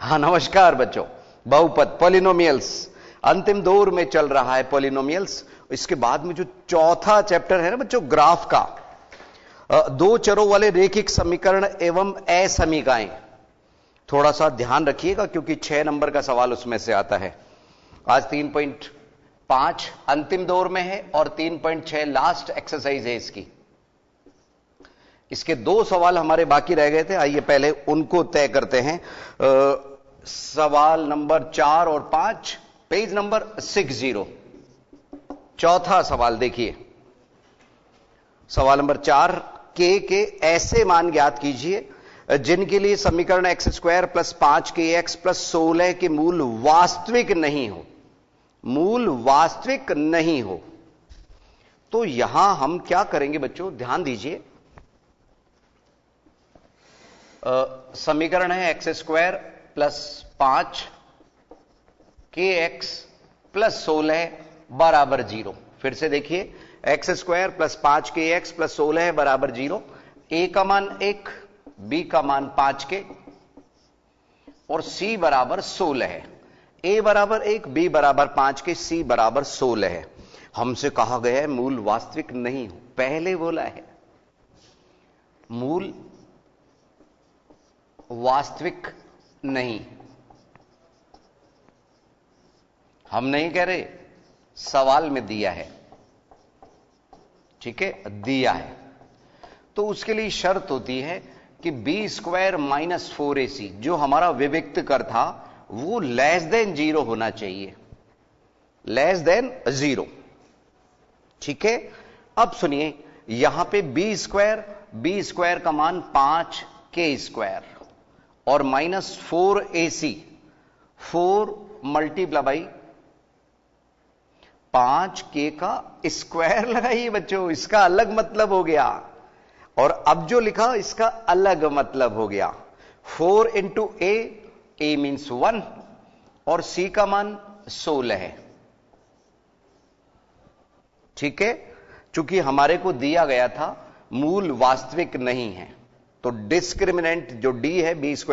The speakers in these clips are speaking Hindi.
हाँ नमस्कार बच्चों। बहुपद पॉलिनोमियल्स अंतिम दौर में चल रहा है। पॉलिनोमियल्स इसके बाद में जो चौथा चैप्टर है ना बच्चों, ग्राफ का, दो चरों वाले रेखिक समीकरण एवं असमीकाएं। थोड़ा सा ध्यान रखिएगा क्योंकि 6 नंबर का सवाल उसमें से आता है। आज 3.5 अंतिम दौर में है और 3.6 लास्ट एक्सरसाइज है इसकी। इसके 2 सवाल हमारे बाकी रह गए थे, आइए पहले उनको तय करते हैं। सवाल नंबर 4 और 5, पेज नंबर 60। चौथा सवाल देखिए, सवाल नंबर 4, के ऐसे मान ज्ञात कीजिए जिनके लिए समीकरण x² + 5kx + 16 के मूल वास्तविक नहीं हो। मूल वास्तविक नहीं हो तो यहां हम क्या करेंगे बच्चों, ध्यान दीजिए। समीकरण है x² + 5kx + 16 बराबर 0। फिर से देखिए, x² + 5kx + 16 बराबर 0। a का मान 1, b का मान 5k और c बराबर 16 है। a बराबर 1, b बराबर 5k, c बराबर 16 है। हमसे कहा गया है मूल वास्तविक नहीं हो। पहले बोला है मूल वास्तविक नहीं, हम नहीं कह रहे, सवाल में दिया है। ठीक है, दिया है तो उसके लिए शर्त होती है कि b² - 4ac जो हमारा विविक्त कर था वो <0 होना चाहिए, <0। ठीक है, अब सुनिए, यहां पे b² का मान 5k² और -4ac, 4 × 5k का स्क्वायर लगाइए बच्चों, इसका अलग मतलब हो गया। और अब जो लिखा इसका अलग मतलब हो गया। 4 × a मीन्स 1 और c का मान 16 है। ठीक है, चूंकि हमारे को दिया गया था मूल वास्तविक नहीं है तो डिस्क्रिमिनेंट जो d है b² -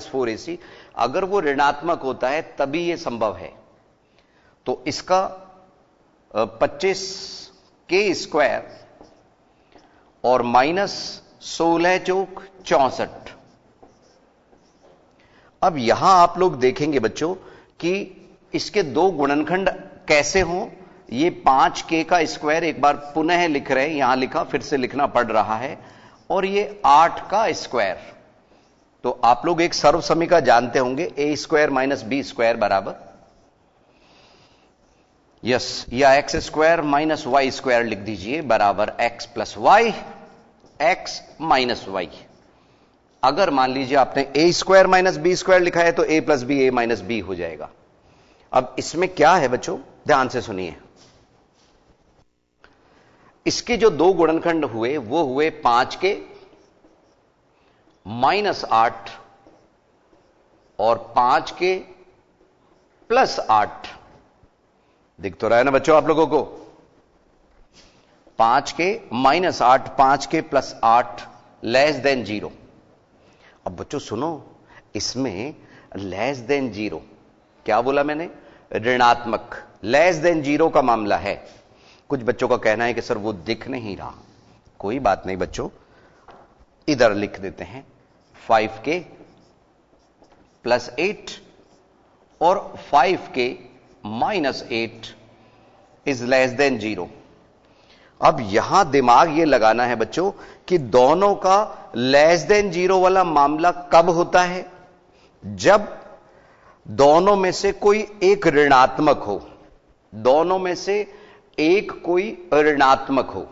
4ac, अगर वो ऋणात्मक होता है तभी यह संभव है। तो इसका 25k² और -16 चौक 64। अब यहां आप लोग देखेंगे बच्चों कि इसके 2 गुणनखंड कैसे हों। ये 5k का स्क्वायर एक बार पुनः लिख रहे हैं, यहां लिखा, फिर से लिखना पड़ रहा है, और ये 8 का स्क्वायर। तो आप लोग एक सर्व समीकरण जानते होंगे, a² - b² बराबर, यस, या x² - y² लिख दीजिए बराबर x + y, x - y। अगर मान लीजिए आपने a² - b² लिखा है तो a + b a - b हो जाएगा। अब इसमें क्या है बच्चों, ध्यान से सुनिए। इसके जो 2 गुणनखंड हुए वो हुए 5k - 8 और 5k + 8। दिख तो रहा है ना बच्चों आप लोगों को, 5k - 8, 5k + 8 <0। अब बच्चों सुनो, इसमें <0 क्या बोला मैंने, ऋणात्मक <0 का मामला है। कुछ बच्चों का कहना है कि सर वो दिख नहीं रहा। कोई बात नहीं बच्चों, इधर लिख देते हैं 5k + 8 और 5k - 8 < 0। अब यहां दिमाग ये लगाना है बच्चों कि दोनों का <0 वाला मामला कब होता है, जब दोनों में से कोई एक ऋणात्मक हो। दोनों में से एक कोई ऋणात्मक हो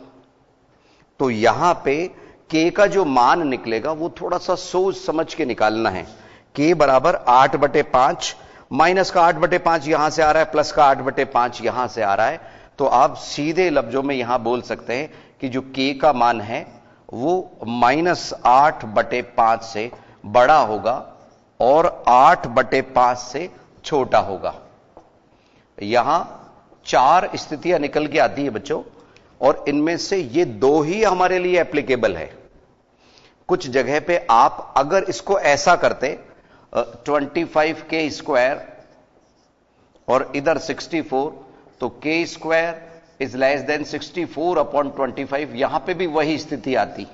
तो यहां पे k का जो मान निकलेगा वो थोड़ा सा सोच समझ के निकालना है। k बराबर 8/5, माइनस का 8/5 यहां से आ रहा है, प्लस का 8/5 यहां से आ रहा है। तो आप सीधे लफ्जों में यहां बोल सकते हैं कि जो k का मान है वो -8/5 से बड़ा होगा और 8/5 से छोटा होगा। यहां 4 स्थितियां निकल के आती है बच्चों, और इनमें से ये 2 ही हमारे लिए एप्लीकेबल है। कुछ जगह पे आप अगर इसको ऐसा करते 25k स्क्वायर और इधर 64, तो k square is less than 64 upon 25। यहां पे भी वही स्थिति आती।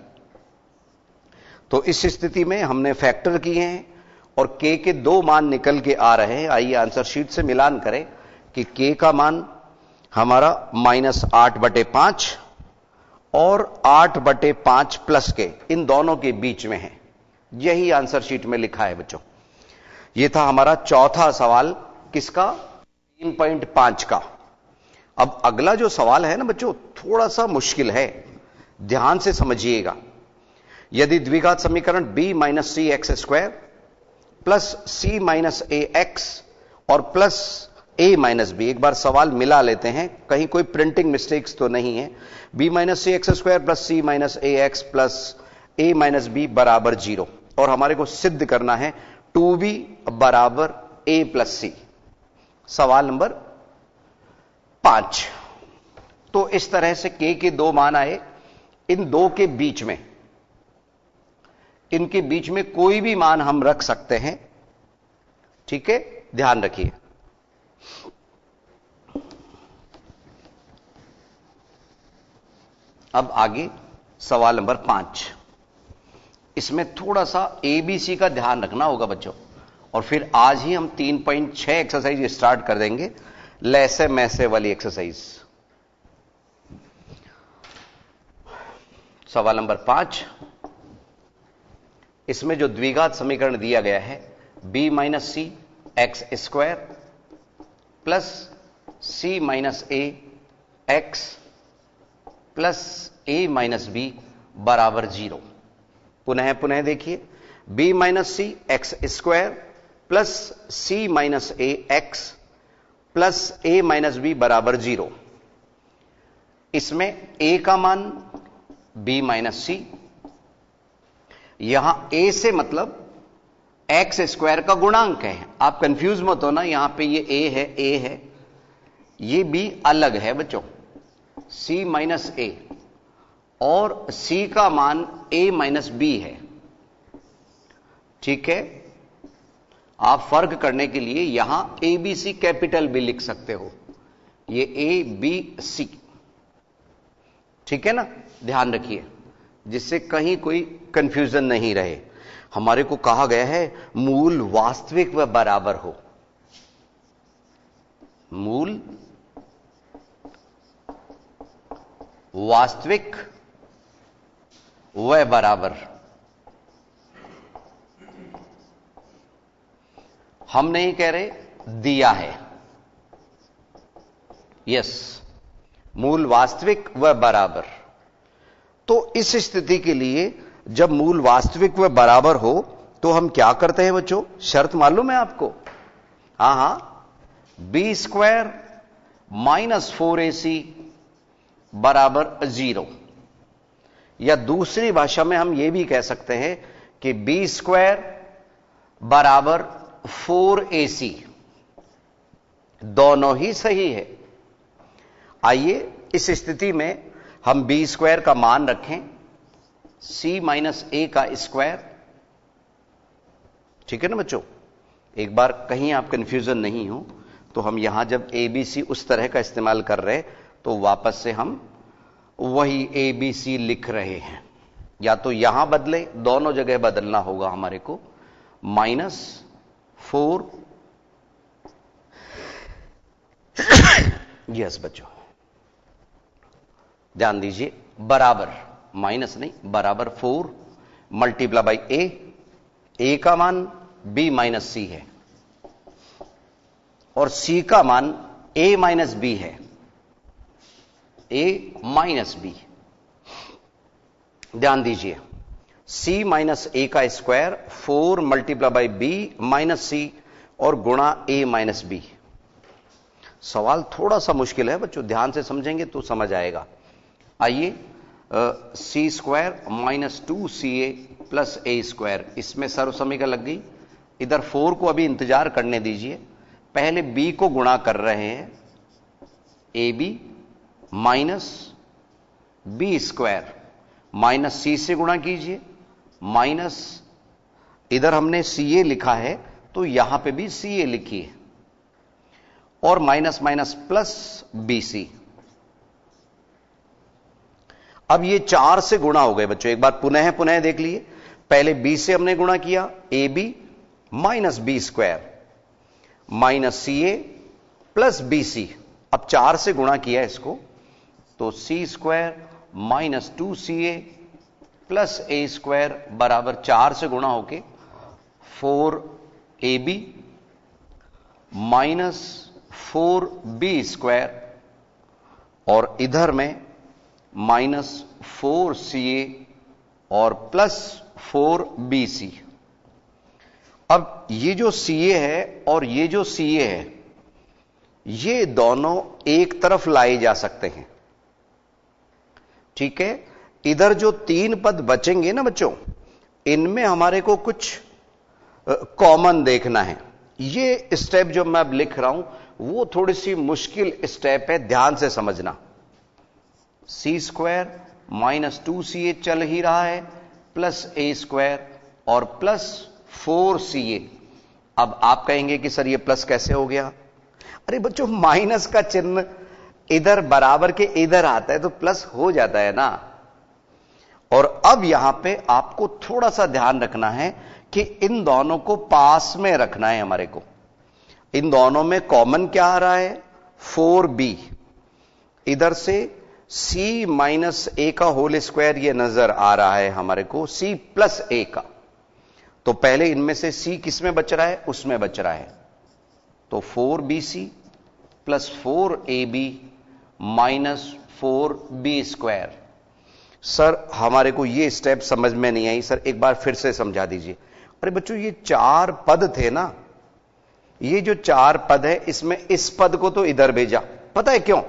तो इस स्थिति में हमने फैक्टर किए हैं और k के 2 मान निकल के आ रहे हैं। आइए आंसर शीट से मिलान करें कि k का मान हमारा -8/5 और 8/5 प्लस के, इन दोनों के बीच में है। यही आंसर शीट में लिखा है बच्चों। यह था हमारा चौथा सवाल, किसका? 3.5 का। अब अगला जो सवाल है ना बच्चों, थोड़ा सा मुश्किल है, ध्यान से समझिएगा। यदि द्विघात समीकरण b minus c x square plus c minus a x और प्लस a माइनस बी, एक बार सवाल मिला लेते हैं, कहीं कोई प्रिंटिंग मिस्टेक्स तो नहीं है। b minus c x square plus c minus a x plus a minus b बराबर 0, और हमारे को सिद्ध करना है 2b बराबर a प्लस सी। सवाल नंबर 5। तो इस तरह से k के 2 मान आए। इन दो के बीच में, इनके बीच में कोई भी मान हम रख सकते हैं, ठीक है, ध्यान रखिए। अब आगे सवाल नंबर 5। इसमें थोड़ा सा एबीसी का ध्यान रखना होगा बच्चों, और फिर आज ही हम 3.6 एक्सरसाइज स्टार्ट कर देंगे, लैसे मैसे वाली एक्सरसाइज। सवाल नंबर 5, इसमें जो द्विघात समीकरण दिया गया है b minus c x square plus c minus a x plus a minus b बराबर 0। पुनः देखिए, b minus c x square plus c minus a x plus a minus b बराबर 0। इसमें a का मान b माइनस सी, यहां a से मतलब एक्स स्क्वायर का गुणांक है। आप कंफ्यूज मत होना, यहां पे ये a है, ये b अलग है बच्चों, c माइनस a, और c का मान a माइनस बी है, ठीक है। आप फर्क करने के लिए यहां a b c कैपिटल भी लिख सकते हो, ये a b c, ठीक है ना, ध्यान रखिए, जिससे कहीं कोई कंफ्यूजन नहीं रहे। हमारे को कहा गया है मूल वास्तविक व बराबर हो, मूल वास्तविक व बराबर। हम नहीं कह रहे, दिया है, यस, मूल वास्तविक व बराबर। तो इस स्थिति के लिए जब मूल वास्तविक व बराबर हो तो हम क्या करते हैं बच्चों? शर्त मालूम है आपको? हां, बी स्क्वायर माइनस 4ac बराबर 0, या दूसरी भाषा में हम यह भी कह सकते हैं कि बी स्क्वायर बराबर 4ac, दोनों ही सही है। आइए इस स्थिति में हम बी स्क्वायर का मान रखें c माइनस ए का स्क्वायर, ठीक है ना बच्चों। एक बार कहीं आप कंफ्यूजन नहीं हो तो हम यहां जब ए बी सी उस तरह का इस्तेमाल कर रहे तो वापस से हम वही ए बी सी लिख रहे हैं, या तो यहां बदले, दोनों जगह बदलना होगा हमारे को, -4 यस बच्चों ध्यान दीजिए, बराबर, माइनस नहीं, बराबर 4 मल्टीप्लाई बाई ए का मान b माइनस सी है और c का मान a माइनस बी है, a माइनस बी। ध्यान दीजिए, c माइनस ए का square 4 multiply by b minus C और गुणा a माइनस बी। सवाल थोड़ा सा मुश्किल है बच्चों, ध्यान से समझेंगे तो समझ आएगा। आइए, सी square minus 2ca plus a square, इसमें सर्व समीकरण लग गई। इधर 4 को अभी इंतजार करने दीजिए, पहले b को गुणा कर रहे हैं, A B minus B square minus C से गुणा कीजिए, माइनस इधर हमने सी ए लिखा है तो यहां पे भी सी ए लिखिए और minus minus plus b c. अब ये 4 से गुणा हो गए बच्चों, एक बार पुनः पुनः देख लिए। पहले बी से हमने गुणा किया, a B minus B square minus c a plus b c. अब 4 से गुणा किया इसको, तो c square minus 2ca plus a square बराबर 4 से गुणा होके 4ab माइनस 4b स्क्वायर और इधर में माइनस 4ca और प्लस 4bc। अब ये जो ca है और ये जो ca है, ये दोनों एक तरफ लाए जा सकते हैं, ठीक है। इधर जो 3 पद बचेंगे ना बच्चों, इनमें हमारे को कुछ कॉमन देखना है। ये स्टेप जो मैं अब लिख रहा हूं वो थोड़ी सी मुश्किल स्टेप है, ध्यान से समझना। सी स्क्वायर माइनस 2ca चल ही रहा है प्लस ए स्क्वायर और प्लस 4ca। अब आप कहेंगे कि सर ये प्लस कैसे हो गया? अरे बच्चों, माइनस का चिन्ह इधर बराबर के इधर आता है तो प्लस हो जाता है ना। और अब यहां पे आपको थोड़ा सा ध्यान रखना है कि इन दोनों को पास में रखना है हमारे को। इन दोनों में कॉमन क्या आ रहा है? 4b। इधर से c माइनस ए का होल स्क्वायर ये नजर आ रहा है हमारे को, c प्लस ए का। तो पहले इनमें से c किस में बच रहा है? उसमें बच रहा है। तो 4bc plus 4ab minus 4b square. Sir हमारे को ये स्टेप समझ में नहीं आई सर, एक बार फिर से समझा दीजिए। अरे बच्चों, ये 4 पद थे ना, ये जो 4 पद है इसमें इस पद को तो इधर भेजा। पता है क्यों?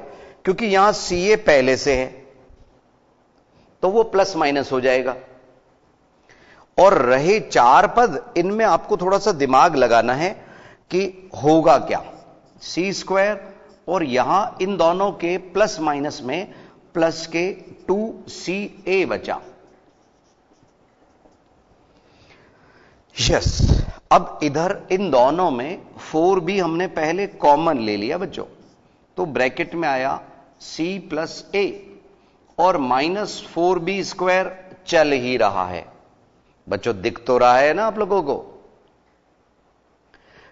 क्योंकि यहां ca पहले से है तो वो प्लस माइनस हो जाएगा। और रहे 4 पद, इनमें आपको थोड़ा सा दिमाग लगाना है कि होगा क्या। सी स्क्वायर और यहां इन दोनों के प्लस माइनस में प्लस के 2ca बचा। यस, अब इधर इन दोनों में 4b हमने पहले कॉमन ले लिया बच्चों, तो ब्रैकेट में आया c प्लस ए और माइनस 4b स्क्वायर चल ही रहा है। बच्चों दिख तो रहा है ना आप लोगों को?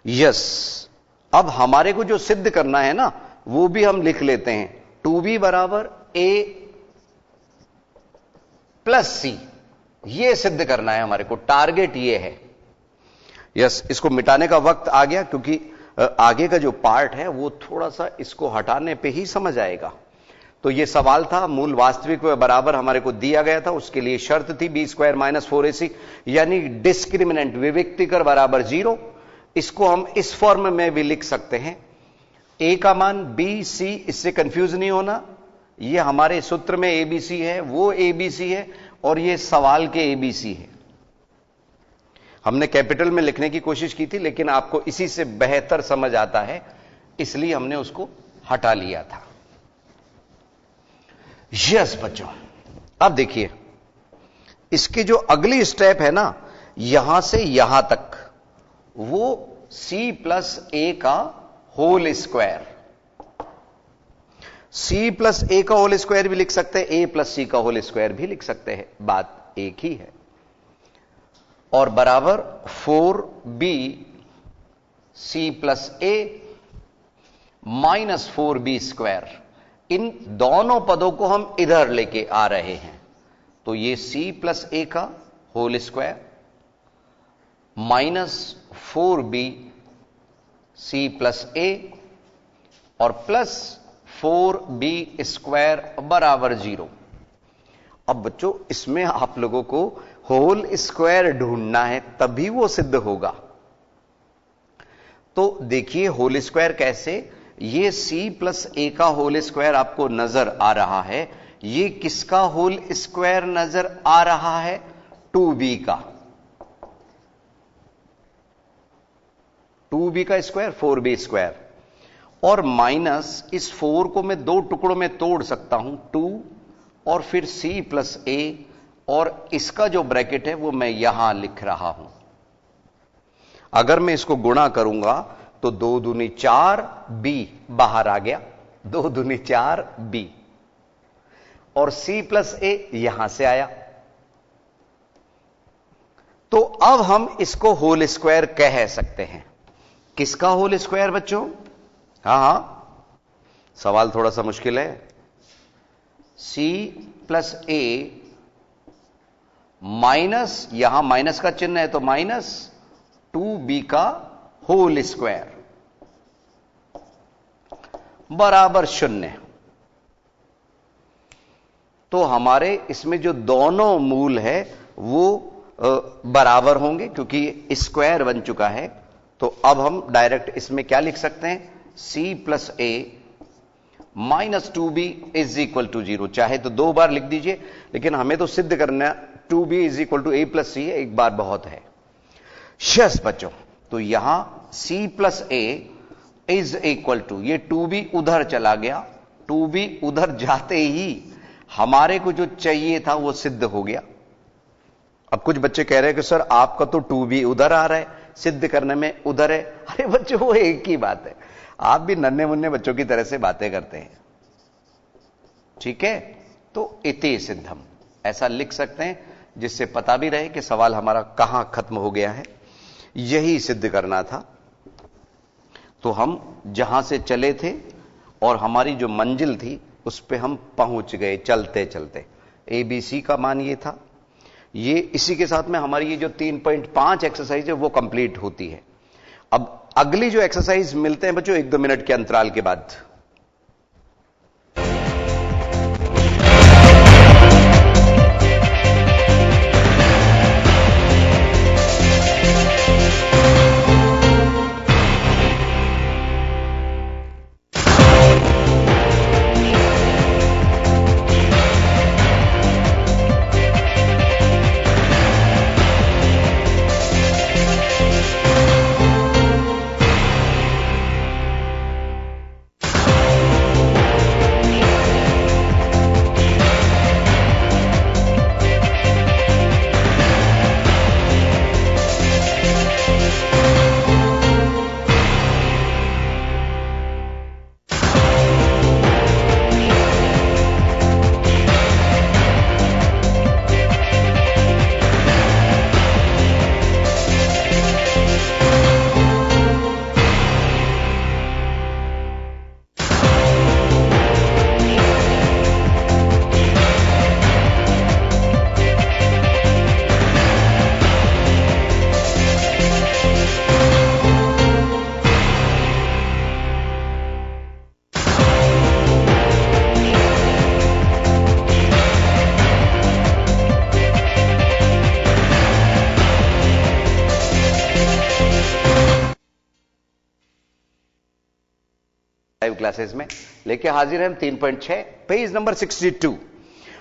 यस। अब हमारे को जो सिद्ध करना है ना वो भी हम लिख लेते हैं। 2b बराबर a प्लस c, ये सिद्ध करना है हमारे को, टारगेट ये है। यस, इसको मिटाने का वक्त आ गया क्योंकि आगे का जो पार्ट है वो थोड़ा सा इसको हटाने पे ही समझ आएगा। तो ये सवाल था, मूल वास्तविक व बराबर हमारे को दिया गया था, उसके लिए शर्त थी b स्क्वायर माइनस 4ac यानी डिस्क्रिमिनेंट विविक्तिकर बराबर 0। इसको हम इस फॉर्म में भी लिख सकते हैं, a का मान b c, इससे कंफ्यूज नहीं होना। ये हमारे सूत्र में abc है, वो abc है और ये सवाल के abc है। हमने कैपिटल में लिखने की कोशिश की थी लेकिन आपको इसी से बेहतर समझ आता है, इसलिए हमने उसको हटा लिया था। यस बच्चों, अब देखिए इसकी जो अगली स्टेप है ना, यहां से यहां तक, वो c प्लस ए का whole square. c plus A का होल स्क्वायर भी लिख सकते हैं, a प्लस c का होल स्क्वायर भी लिख सकते हैं, बात एक ही है। और बराबर 4b c plus a minus 4b square. इन दोनों पदों को हम इधर लेके आ रहे हैं, तो ये c प्लस ए का whole square minus 4b c plus A और प्लस 4b स्क्वायर बराबर 0। अब बच्चों इसमें आप लोगों को होल स्क्वायर ढूंढना है, तभी वो सिद्ध होगा। तो देखिए होल स्क्वायर कैसे, ये c प्लस ए का होल स्क्वायर आपको नजर आ रहा है, ये किसका होल स्क्वायर नजर आ रहा है? 2b का। 2b का स्क्वायर 4b स्क्वायर और माइनस इस 4 को मैं 2 टुकड़ों में तोड़ सकता हूं, 2 और फिर c प्लस ए और इसका जो ब्रैकेट है वो मैं यहां लिख रहा हूं। अगर मैं इसको गुणा करूंगा तो 2 दूनी 4 बी बाहर आ गया, 2 दूनी 4 बी, और सी प्लस ए यहां से आया। तो अब हम इसको होल स्क्वायर कह सकते हैं। किसका होल स्क्वायर बच्चों? हां, सवाल थोड़ा सा मुश्किल है। सी प्लस ए माइनस, यहां माइनस का चिन्ह है तो माइनस 2b का होल स्क्वायर बराबर 0। तो हमारे इसमें जो दोनों मूल है वो बराबर होंगे क्योंकि स्क्वायर बन चुका है। तो अब हम डायरेक्ट इसमें क्या लिख सकते हैं? c plus a minus 2b is equal to 0। चाहे तो 2 बार लिख दीजिए, लेकिन हमें तो सिद्ध करना 2b is equal to a plus C है, एक बार बहुत है। यस बच्चों, तो यहां c plus a is equal to, ये 2b उधर चला गया, 2b उधर जाते ही हमारे को जो चाहिए था वो सिद्ध हो गया। अब कुछ बच्चे कह रहे हैं कि सर आपका तो 2b उधर आ रहा है, सिद्ध करने में उधर है। अरे बच्चों वो एक ही बात है, आप भी नन्हे मुन्ने बच्चों की तरह से बातें करते हैं, ठीक है। तो इति सिद्धम ऐसा लिख सकते हैं जिससे पता भी रहे कि सवाल हमारा कहां खत्म हो गया है, यही सिद्ध करना था। तो हम जहां से चले थे और हमारी जो मंजिल थी उस पे हम पहुंच गए चलते चलते। ABC का मान ये था। ये इसी के साथ में हमारी ये जो 3.5 एक्सरसाइज है वो कंप्लीट होती है। अब अगली जो एक्सरसाइज मिलते हैं बच्चों 1-2 मिनट के अंतराल के बाद। क्लासेस में लेके हाजिर हैं हम 3.6 पेज नंबर 62।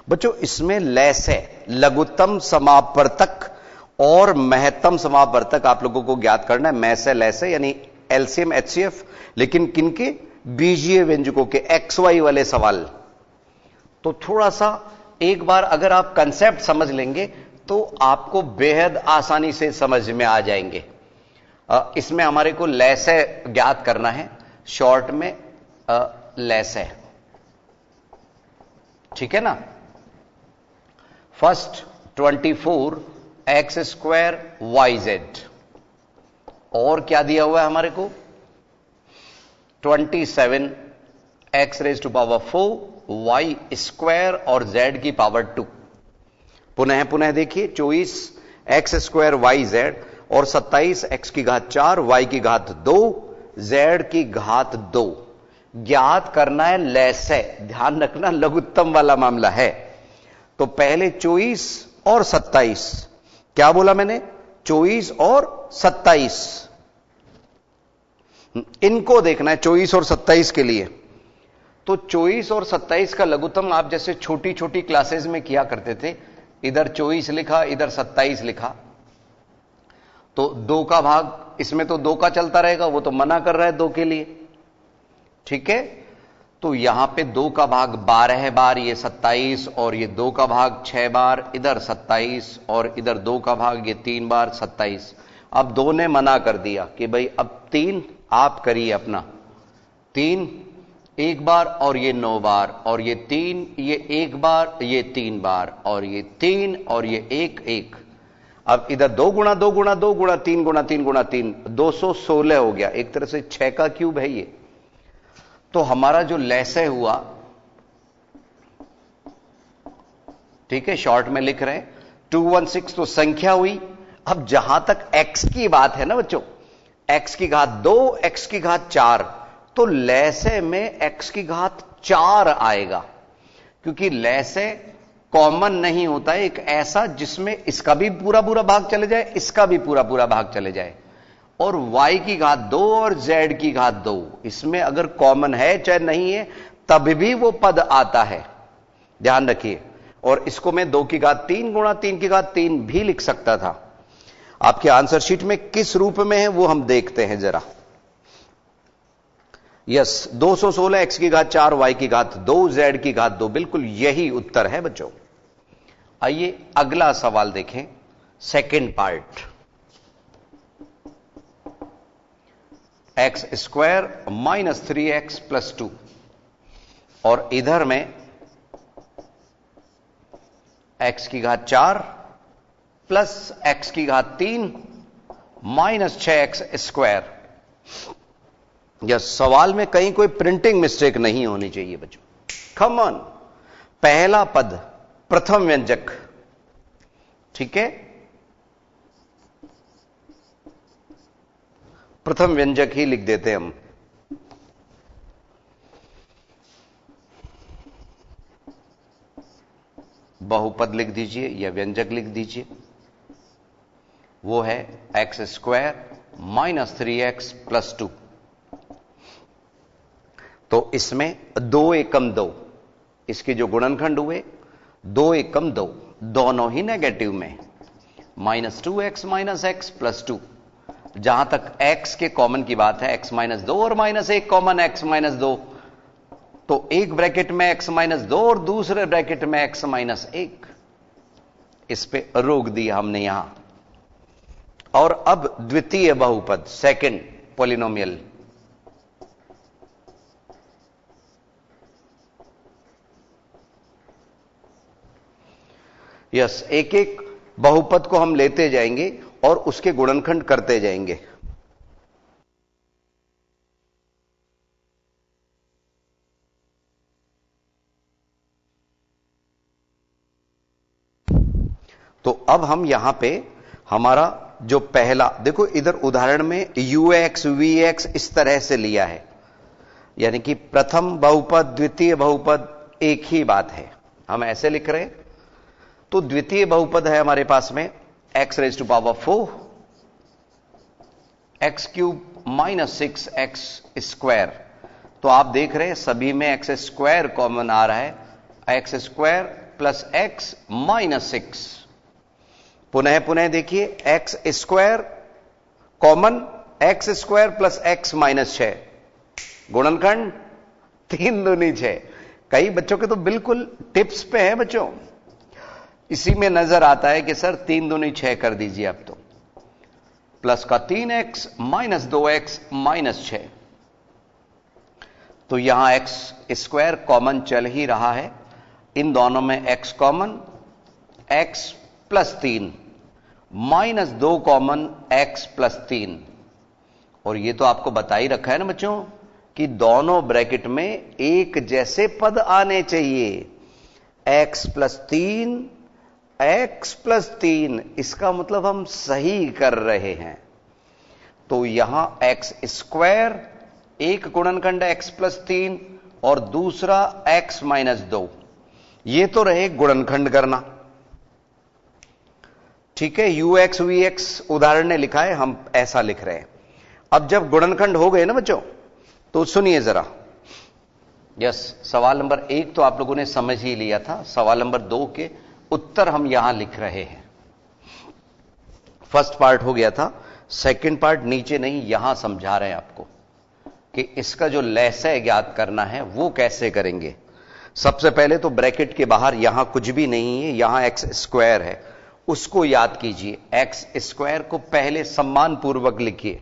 बच्चों इसमें लेस है, लघुत्तम समापवर्तक और महत्तम समापवर्तक आप लोगों को ज्ञात करना है। मैस है, लेस है, यानी एलसीएम एचसीएफ, लेकिन किनके? बीजीय व्यंजकों के, XY वाले सवाल। तो थोड़ा सा एक बार अगर आप कंसेप्ट समझ लेंगे तो आपको बेहद आसानी से समझ में आ जाएंगे। इसमें हमारे को लेस है ज्ञात करना है, शॉर्ट में लेस है, ठीक है ना। फर्स्ट 24x² YZ, और क्या दिया हुआ है हमारे को? 27x⁴ y² और z की पावर 2। पुनः देखिए 24x² YZ और 27x⁴ y की घात 2 z की घात 2 ज्ञात करना है। लेस है, ध्यान रखना लघुत्तम वाला मामला है। तो पहले 24 और 27, क्या बोला मैंने? 24 और 27, इनको देखना है 24 और 27 के लिए। तो 24 और 27 का लघुत्तम आप जैसे छोटी छोटी क्लासेस में किया करते थे, इधर 24 लिखा इधर 27 लिखा, तो 2 का भाग, इसमें तो 2 का चलता रहेगा, वो तो मना कर रहा है 2 के लिए, ठीक है। तो यहां पे 2 का भाग 12 बार ये 27, और ये 2 का भाग 6 बार, इधर 27, और इधर 2 का भाग ये 3 बार 27, अब 2 ने मना कर दिया कि भाई अब 3 आप करिए अपना, 3 एक बार और ये 9 बार और ये 3 ये 1 बार ये 3 बार और ये 3 और ये 1 1। अब इधर 2 गुणा 2 गुणा 2 गुणा 3 गुणा 3 गुणा 3 216 हो गया, एक तरह से 6 का क्यूब है ये। तो हमारा जो लैसे हुआ, ठीक है, शॉर्ट में लिख रहे हैं 216 तो संख्या हुई। अब जहां तक x की बात है ना बच्चों, x की घात 2 x की घात 4, तो लैसे में x की घात 4 आएगा, क्योंकि लैसे कॉमन नहीं होता है एक ऐसा जिसमें इसका भी पूरा पूरा भाग चले जाए, इसका भी पूरा पूरा भाग चले जाए। और y की घात 2 और z की घात 2, इसमें अगर कॉमन है चाहे नहीं है तब भी वो पद आता है, ध्यान रखिए। और इसको मैं 2 की घात 3 गुणा 3 की घात 3 भी लिख सकता था। आपके आंसर शीट में किस रूप में है वो हम देखते हैं जरा। यस, 216 x की घात 4 y की घात 2 z की घात 2, बिल्कुल यही उत्तर है बच्चों। आइए अगला सवाल देखें, second part. X square minus 3x plus 2, और इधर में x की घात 4 प्लस x की घात 3 माइनस 6x स्क्वायर। यह सवाल में कहीं कोई प्रिंटिंग मिस्टेक नहीं होनी चाहिए बच्चों। कम ऑन, पहला पद प्रथम व्यंजक, ठीक है, प्रथम व्यंजक ही लिख देते हैं हम। बहुपद लिख दीजिए या व्यंजक लिख दीजिए, वो है x square minus 3x plus 2। तो इसमें 2 एकम 2, इसके जो गुणनखंड हुए 2 एकम 2, दोनों ही नेगेटिव में, minus 2x minus x plus 2। जहां तक x के कॉमन की बात है, x माइनस 2 और माइनस 1 कॉमन, x माइनस 2, तो एक ब्रैकेट में x माइनस 2 और दूसरे ब्रैकेट में x माइनस 1, इस पे रोक दिया हमने यहां। और अब द्वितीय बहुपद, सेकंड पॉलिनोमियल, यस, एक एक बहुपद को हम लेते जाएंगे और उसके गुणनखंड करते जाएंगे। तो अब हम यहां पे हमारा जो पहला देखो, इधर उदाहरण में ux vx इस तरह से लिया है, यानी कि प्रथम बहुपद द्वितीय बहुपद एक ही बात है, हम ऐसे लिख रहे हैं। तो द्वितीय बहुपद है हमारे पास में x raise to power 4 x cube minus 6x square. तो आप देख रहे हैं सभी में x स्क्वायर कॉमन आ रहा है, x square plus x minus 6। पुनः पुनः देखिए, x square common, x square plus x minus 6, गुणनखंड 3 दूनी 6। कई बच्चों के तो बिल्कुल टिप्स पे है बच्चों, इसी में नजर आता है कि सर 3 दूनी 6 कर दीजिए अब तो, प्लस का 3x माइनस 2x माइनस 6। तो यहां x स्क्वायर कॉमन चल ही रहा है, इन दोनों में x common, x plus 3 minus 2 common, x plus 3। और ये तो आपको बता ही रखा है ना बच्चों कि दोनों ब्रैकेट में एक जैसे पद आने चाहिए, x प्लस 3 x प्लस 3, इसका मतलब हम सही कर रहे हैं। तो यहां x स्क्वायर, एक गुणनखंड x प्लस 3 और दूसरा x माइनस 2, ये तो रहे गुणनखंड करना, ठीक है। ux vx उदाहरण ने लिखा है, हम ऐसा लिख रहे हैं। अब जब गुणनखंड हो गए ना बच्चों, तो सुनिए जरा। यस, सवाल नंबर 1 तो आप लोगों ने समझ ही लिया था, सवाल नंबर 2 के उत्तर हम यहां लिख रहे हैं। फर्स्ट पार्ट हो गया था, सेकंड पार्ट नीचे नहीं यहां समझा रहे हैं आपको कि इसका जो लैसे ज्ञात करना है वो कैसे करेंगे। सबसे पहले तो ब्रैकेट के बाहर यहां कुछ भी नहीं है, यहां एक्स स्क्वायर है उसको याद कीजिए। एक्स स्क्वायर को पहले सम्मान पूर्वक लिखिए,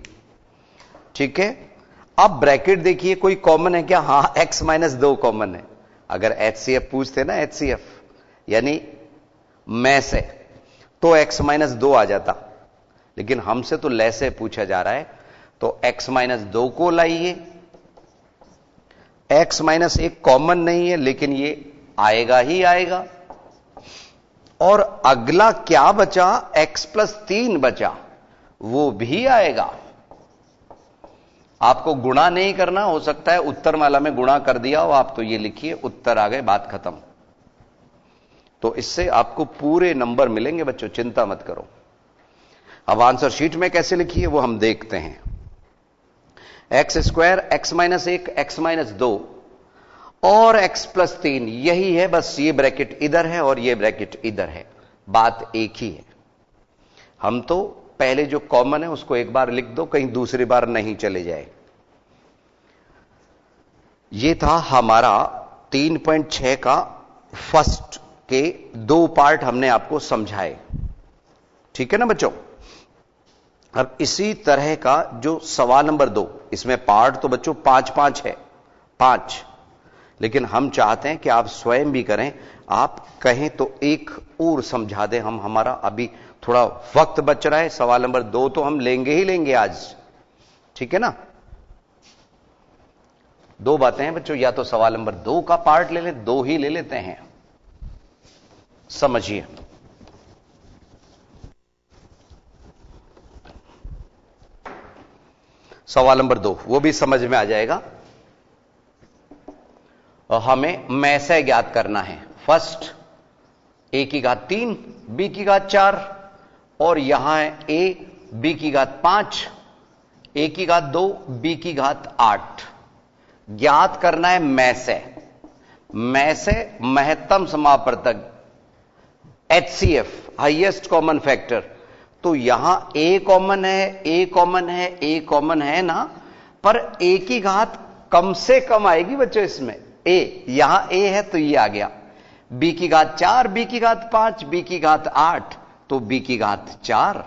ठीक है। अब ब्रैकेट देखिए, कोई कॉमन है क्या? हां, x माइनस 2 कॉमन है। अगर HCF पूछते ना, HCF यानी मैं से, तो x माइनस 2 आ जाता, लेकिन हमसे तो ले से पूछा जा रहा है, तो x माइनस 2 को लाइए। x माइनस 1 कॉमन नहीं है, लेकिन ये आएगा ही आएगा। और अगला क्या बचा? x प्लस 3 बचा, वो भी आएगा। आपको गुणा नहीं करना, हो सकता है उत्तर माला में गुणा कर दिया हो आप, तो ये लिखिए उत्तर आ गए, बात खत्म। तो इससे आपको पूरे नंबर मिलेंगे बच्चों, चिंता मत करो। अब आंसर शीट में कैसे लिखिए वो हम देखते हैं। X square, x minus 1, x minus 2 और एक्स प्लस 3, यही है बस। ये ब्रैकेट इधर है और ये ब्रैकेट इधर है, बात एक ही है। हम तो पहले जो कॉमन है उसको एक बार लिख दो, कहीं दूसरी बार नहीं चले जाए। ये था हमारा 3.6 का फर्स्ट के 2 पार्ट हमने आपको समझाए, ठीक है ना बच्चों। अब इसी तरह का जो सवाल नंबर 2, इसमें पार्ट तो बच्चों 5-5 है, 5, लेकिन हम चाहते हैं कि आप स्वयं भी करें। आप कहें तो एक और समझा दें हम, हमारा अभी थोड़ा वक्त बच रहा है। सवाल नंबर 2 तो हम लेंगे ही लेंगे आज, ठीक है ना। 2 बातें हैं बच्चों, या तो सवाल नंबर 2 का पार्ट ले लें, 2 ही ले लेते हैं। समझिए, सवाल नंबर 2 वो भी समझ में आ जाएगा। और हमें में से ज्ञात करना है। फर्स्ट a की घात 3, b की घात 4, और यहां है a, b की घात 5, a की घात 2, b की घात 8। ज्ञात करना है में से। में से महत्तम समापवर्तक HCF, हाईएस्ट कॉमन फैक्टर। तो यहां a कॉमन है, a कॉमन है, a कॉमन है ना, पर a की घात कम से कम आएगी बच्चों इसमें। a, यहां a है तो ये आ गया। b की घात 4, b की घात 5, b की घात 8, तो b की घात 4।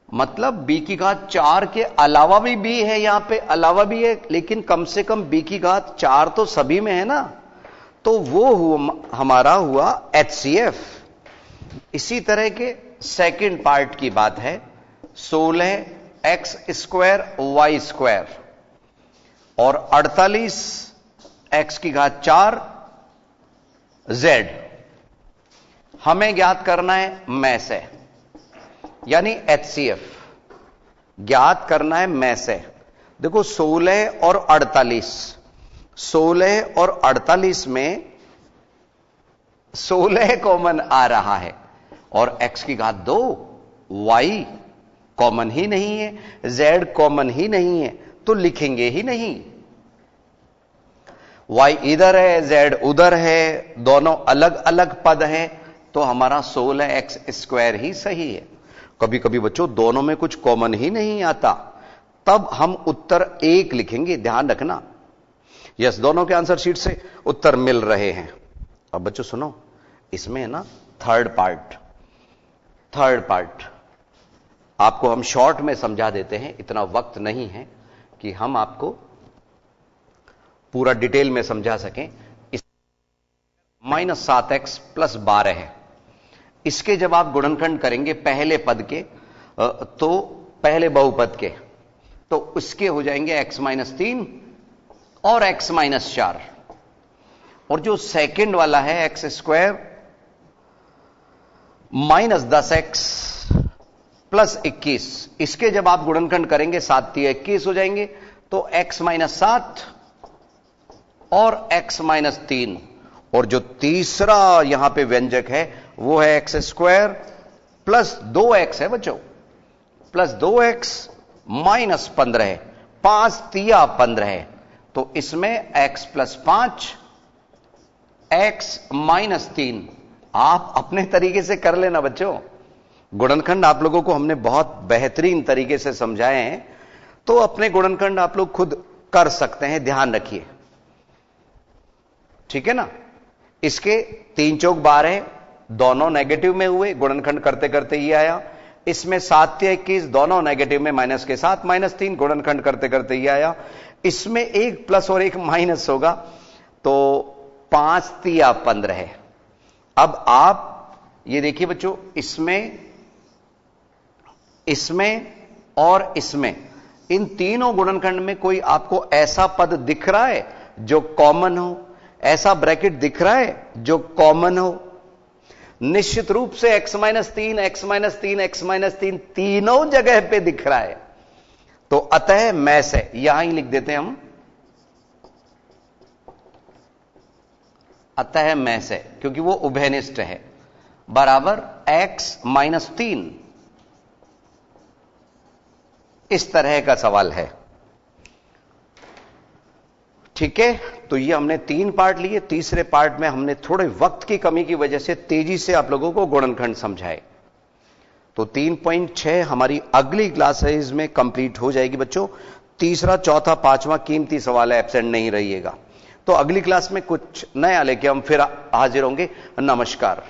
मतलब b की घात 4 के अलावा भी b है, यहां पे अलावा भी है, लेकिन कम से कम b की घात 4 तो सभी में है ना, तो वो हमारा हुआ HCF। इसी तरह के सेकंड पार्ट की बात है, 16x स्क्वायर y स्क्वायर और 48x की घात 4 z। हमें ज्ञात करना है में से, यानी HCF ज्ञात करना है में से। देखो 16 और 48, 16 और 48 में 16 कॉमन आ रहा है और x की घात 2, y कॉमन ही नहीं है, z कॉमन ही नहीं है, तो लिखेंगे ही नहीं। y इधर है, z उधर है, दोनों अलग अलग पद हैं, तो हमारा 16x स्क्वायर ही सही है। कभी कभी बच्चों दोनों में कुछ कॉमन ही नहीं आता, तब हम उत्तर 1 लिखेंगे, ध्यान रखना। यस, दोनों के आंसर शीट से उत्तर मिल रहे हैं। अब बच्चों सुनो, इसमें है ना थर्ड पार्ट आपको हम शॉर्ट में समझा देते हैं, इतना वक्त नहीं है कि हम आपको पूरा डिटेल में समझा सकें। इस -7x + 12 है, इसके जब आप गुणनखंड करेंगे पहले पद के, तो पहले बहुपद के, तो उसके हो जाएंगे x - 3 और x - 4। और जो सेकंड वाला है x स्क्वायर -10x + 21, इसके जब आप गुणनखंड करेंगे 7 × 21 हो जाएंगे, तो x - 7 और x - 3। और जो तीसरा यहां पे व्यंजक है वो है x स्क्वायर + 2x है बच्चों, +2x - 15 है, 5 × 15 है, तो इसमें x + 5 x - 3। आप अपने तरीके से कर लेना बच्चों, गुणनखंड आप लोगों को हमने बहुत बेहतरीन तरीके से समझाए हैं, तो अपने गुणनखंड आप लोग खुद कर सकते हैं, ध्यान रखिए, ठीक है ना। इसके 3 × 4 12, दोनों नेगेटिव में हुए, गुणनखंड करते करते ये आया। इसमें 7 या 21 दोनों नेगेटिव में माइनस के साथ -3, गुणनखंड करते करते ये आया। इसमें एक प्लस और एक माइनस होगा, तो 5 तिया 15 है। अब आप ये देखिए बच्चों, इसमें और इसमें, इन तीनों गुणनखंड में कोई आपको ऐसा पद दिख रहा है जो कॉमन हो? ऐसा ब्रैकेट दिख रहा है जो कॉमन हो? निश्चित रूप से x -3, x -3, x -3 तीनों जगह पे दिख रहा है। तो अतः मैस है, यहां ही लिख देते हैं हम, अतः मैस है, क्योंकि वो उभयनिष्ठ है, बराबर x -3। इस तरह का सवाल है। ठीक है, तो ये हमने 3 पार्ट लिए। तीसरे पार्ट में हमने थोड़े वक्त की कमी की वजह से तेजी से आप लोगों को गुणनखंड समझाए। तो 3.6 हमारी अगली क्लासेज में कंप्लीट हो जाएगी बच्चों। तीसरा, चौथा, पांचवा कीमती सवाल है, एब्सेंट नहीं रहिएगा। तो अगली क्लास में कुछ नया लेके हम फिर हाजिर होंगे। नमस्कार।